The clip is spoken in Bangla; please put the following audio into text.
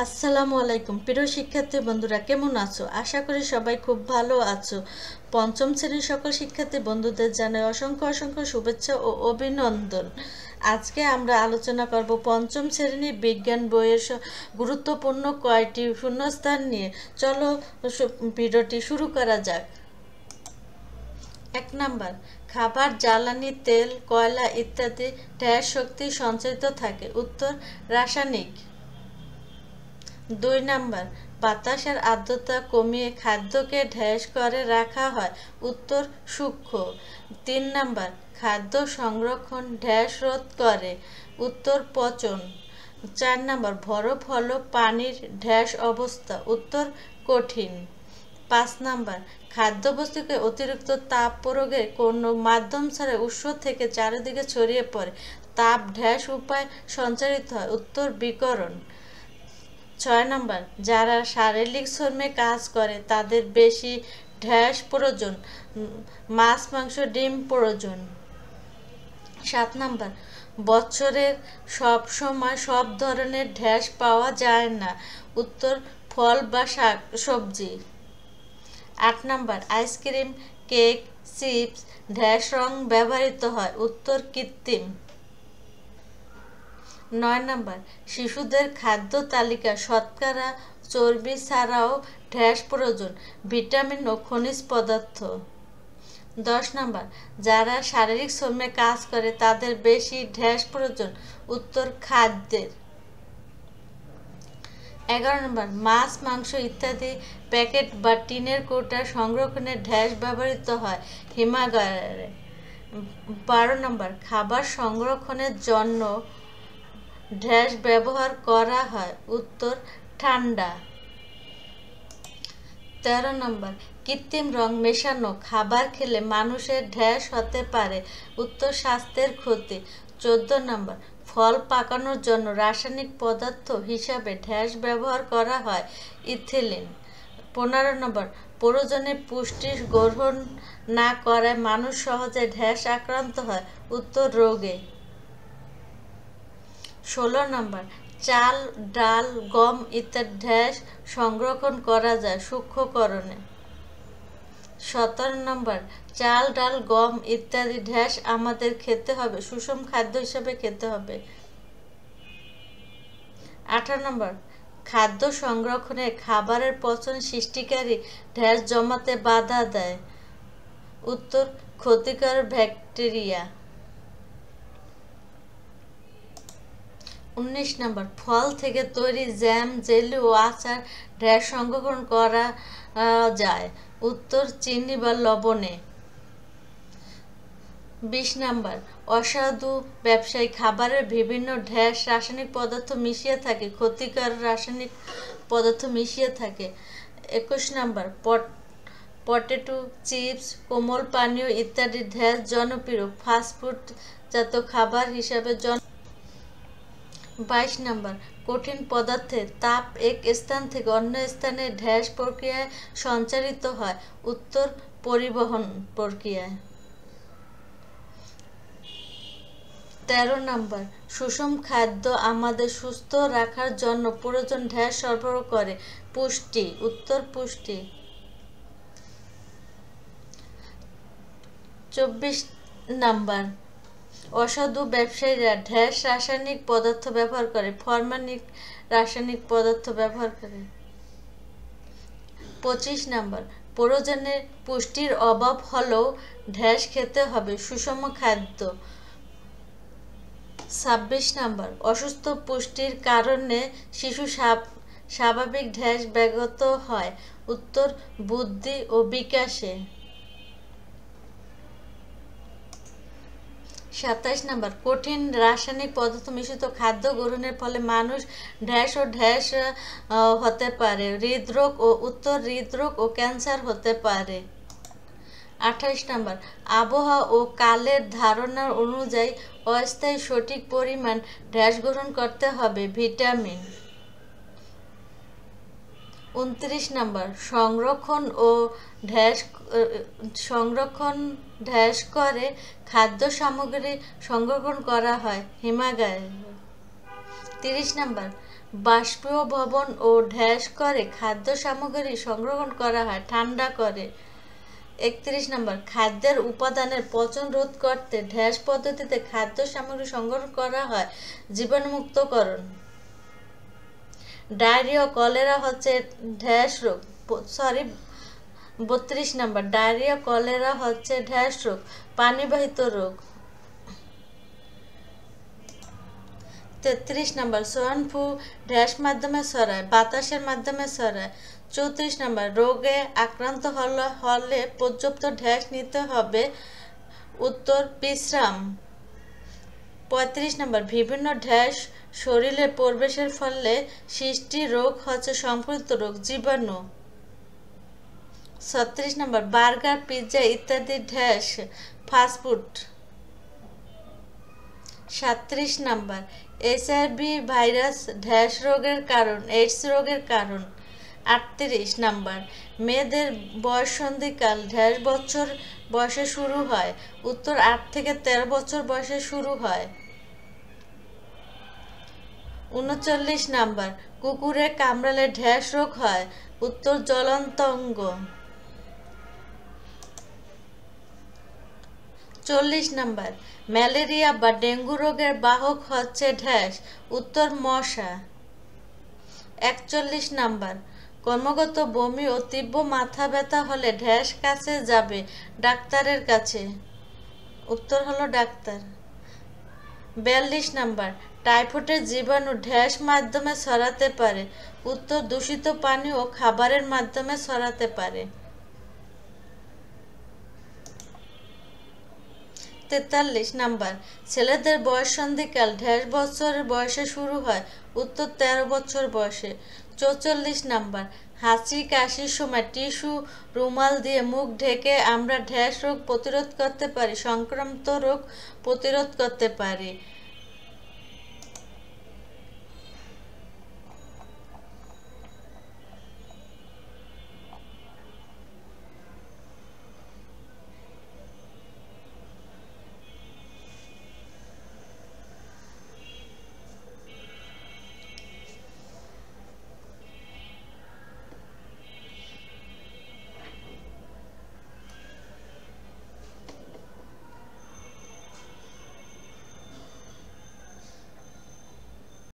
আসসালামু আলাইকুম প্রিয় শিক্ষার্থী বন্ধুরা, কেমন আছো? আশা করি সবাই খুব ভালো আছো। পঞ্চম শ্রেণীর সকল শিক্ষার্থী বন্ধুদের জানাই অসংখ্য অসংখ্য শুভেচ্ছা ও অভিনন্দন। আজকে আমরা আলোচনা করব পঞ্চম শ্রেণীর বিজ্ঞান বইয়ের গুরুত্বপূর্ণ কয়টি শূন্যস্থান নিয়ে। চলো ভিডিওটি শুরু করা যাক। 1 নাম্বার, খাবার, জ্বালানি, তেল, কয়লা ইত্যাদি ড্যাশ শক্তি সঞ্চারিত থাকে। উত্তর, রাসায়নিক। 2 নাম্বার, বাতাসের আর্দ্রতা কমিয়ে খাদ্যকে ঢ্যাস করে রাখা হয়। উত্তর, সূক্ষ্ম। 3 নাম্বার, খাদ্য সংরক্ষণ ঢ্যাস রোধ করে। উত্তর, পচন। 4 নাম্বার, বরফ হলো পানির ঢ্যাস অবস্থা। উত্তর, কঠিন। 5 নাম্বার, খাদ্যবস্তুকে অতিরিক্ত তাপ প্রয়োগের কোনো মাধ্যম ছাড়া উৎস থেকে চারিদিকে ছড়িয়ে পড়ে তাপ ঢ্যাস উপায় সঞ্চারিত হয়। উত্তর, বিকিরণ। 6 নাম্বার, যারা শারীরিক শ্রমে কাজ করে তাদের বেশি ঢ্যাস প্রয়োজন, মাছ, মাংস, ডিম প্রয়োজন। 7 নাম্বার, বছরের সব সময় সব ধরনের ঢ্যাস পাওয়া যায় না। উত্তর, ফল বা শাক সবজি। 8 number, ice cream, cake, chips dash রং ব্যবহৃত হয়। উত্তর, কৃত্রিম। 9 নাম্বার, শিশুদের খাদ্য তালিকা শর্করা, চর্বি ছাড়াও ঢ্যাস প্রয়োজন, ভিটামিন ও খনিজ পদার্থ। 10 নাম্বার, যারা শারীরিক শ্রমে কাজ করে তাদের বেশি ঢ্যাস প্রয়োজন। উত্তর, খাদ্যের। 11 নম্বর, মাছ, মাংস ইত্যাদি প্যাকেট বা টিনের কৌটা সংরক্ষণে ঢ্যাস ব্যবহৃত হয় হিমাগারে। 12 নম্বর, খাবার সংরক্ষণের জন্য ঢ্যাস ব্যবহার করা হয়। উত্তর, ঠান্ডা। 13 নম্বর, কৃত্রিম রং মেশানো খাবার খেলে মানুষের ঢ্যাস হতে পারে। উত্তর, স্বাস্থ্যের ক্ষতি। 14 নম্বর, ফল পাকানোর জন্য রাসায়নিক পদার্থ হিসাবে ঢ্যাস ব্যবহার করা হয় ইথিলিন। 15 নম্বর, প্রয়োজনে পুষ্টি গ্রহণ না করায় মানুষ সহজে ঢ্যাস আক্রান্ত হয়। উত্তর, রোগে। 16 নম্বর, চাল, ডাল, গম ইত্যাদি ঢ্যাস সংরক্ষণ করা যায় সূক্ষ্মকরণে। 17 নম্বর, চাল, ডাল, গম ইত্যাদি ঢ্যাস আমাদের খেতে হবে, সুষম খাদ্য হিসাবে খেতে হবে। 18 নম্বর, খাদ্য সংরক্ষণে খাবারের পচন সৃষ্টিকারী ঢ্যাস জমাতে বাধা দেয়। উত্তর, ক্ষতিকর ব্যাকটেরিয়া। 19 নম্বর, ফল থেকে তৈরি জ্যাম, জেলি ও আচার ঢ্যাস সংরক্ষণ করা যায়। উত্তর, চিনি বা লবণে। 20 নম্বর, অসাধু ব্যবসায়ী খাবারের বিভিন্ন ঢ্যাস রাসায়নিক পদার্থ মিশিয়ে থাকে, ক্ষতিকর রাসায়নিক পদার্থ মিশিয়ে থাকে। 21 নম্বর, পটেটো চিপস, কোমল পানীয় ইত্যাদি ঢ্যাস জনপ্রিয় ফাস্টফুড জাত খাবার হিসাবে 22 নম্বর, কঠিন পদার্থের তাপ এক স্থান থেকে অন্য স্থানে ঢ্যাস প্রক্রিয়ায় সঞ্চারিত হয়। উত্তর, পরিবহন প্রক্রিয়ায়। 13 নম্বর, সুষম খাদ্য আমাদের সুস্থ রাখার জন্য প্রয়োজন ঢ্যাস সরবরাহ করে। পুষ্টি। উত্তর, পুষ্টি। 24 নম্বর, অসাধু ব্যবসায়ীরা ঢ্যাস রাসায়নিক পদার্থ ব্যবহার করে, ফরমালিন রাসায়নিক পদার্থ ব্যবহার করে। 25 নম্বর, প্রয়োজনের পুষ্টির অভাব হলেও ঢ্যাস খেতে হবে, সুষম খাদ্য। 26 নম্বর, অসুস্থ পুষ্টির কারণে শিশু স্বাভাবিক ঢ্যাস ব্যাহত হয়। উত্তর, বুদ্ধি ও বিকাশে। 27 নম্বর, কঠিন রাসায়নিক পদার্থ মিশ্রিত খাদ্য গ্রহণের ফলে মানুষ ঢ্যাস হতে পারে, হৃদরোগ ও হৃদরোগ ও ক্যান্সার হতে পারে। 28 নম্বর, আবহাওয়া ও কালের ধারণা অনুযায়ী অস্থায়ী সঠিক পরিমাণ ঢ্যাস গ্রহণ করতে হবে, ভিটামিন। 29 নম্বর, সংরক্ষণ ঢ্যাস করে খাদ্য সামগ্রী সংরক্ষণ করা হয় হিমাগারে। 30 নম্বর, বাষ্পীভবন ও ড্যাশ করে খাদ্য সামগ্রী সংরক্ষণ করা হয়, ঠান্ডা করে। 31 নম্বর, খাদ্যের উপাদানের পচন রোধ করতে ড্যাশ পদ্ধতিতে খাদ্য সামগ্রী সংরক্ষণ করা হয়, জীবাণুমুক্তকরণ। ডায়রিয়া কলেরা হচ্ছে ড্যাশ রোগ, 32 নম্বর, ডায়রিয়া কলেরা হচ্ছে ড্যাশ রোগ, পানিবাহিত রোগ। 33 নম্বর, সোয়ান ফ্লু ড্যাশ মাধ্যমে ছড়ায়, বাতাসের মাধ্যমে ছড়ায়। 34 নম্বর, রোগে আক্রান্ত হলে পর্যাপ্ত ড্যাশ নিতে হবে, উত্তর বিশ্রাম। 35 নম্বর, বিভিন্ন ড্যাশ শরীরে প্রবেশের ফলে সৃষ্টি রোগ হচ্ছে সংক্রামিত রোগ, জীবাণু। 36 নম্বর, বার্গার, পিৎজা ইত্যাদি ড্যাশ ফাস্টফুড। 37 নম্বর, এইচআইভি ভাইরাস ড্যাশ রোগের কারণ, এইডস রোগের কারণ। 38 নম্বর, মেয়েদের বয়ঃসন্ধিকাল ড্যাশ বছর বয়সে শুরু হয়, উত্তর 8 থেকে 13 বছর বয়সে শুরু হয়। 39 নম্বর, কুকুরে কামড়ালে ড্যাশ রোগ হয়, উত্তর জ্বলন্ত অঙ্গ। 40 নম্বর, ম্যালেরিয়া বা ডেঙ্গু রোগের বাহক হচ্ছে ড্যাশ, উত্তর মশা। 41 নম্বর, ক্রমাগত বমি ও তীব্র মাথা ব্যথা হলে ড্যাশ কাছে যাবে, ডাক্তারের কাছে, উত্তর হলো ডাক্তার। 42 নম্বর, টাইফয়েডের জীবাণু ড্যাশ মাধ্যমে ছড়াতে পারে, উত্তর দূষিত পানি ও খাবারের মাধ্যমে ছড়াতে পারে। 43 নম্বর, ছেলেদের বয়ঃসন্ধিকাল ড্যাশ বছর বয়সে শুরু হয়, উত্তর 13 বছর বয়সে। 44 নম্বর, হাঁচি কাশির সময় টিস্যু রুমাল দিয়ে মুখ ঢেকে আমরা ড্যাশ রোগ প্রতিরোধ করতে পারি, সংক্রামিত রোগ প্রতিরোধ করতে পারি।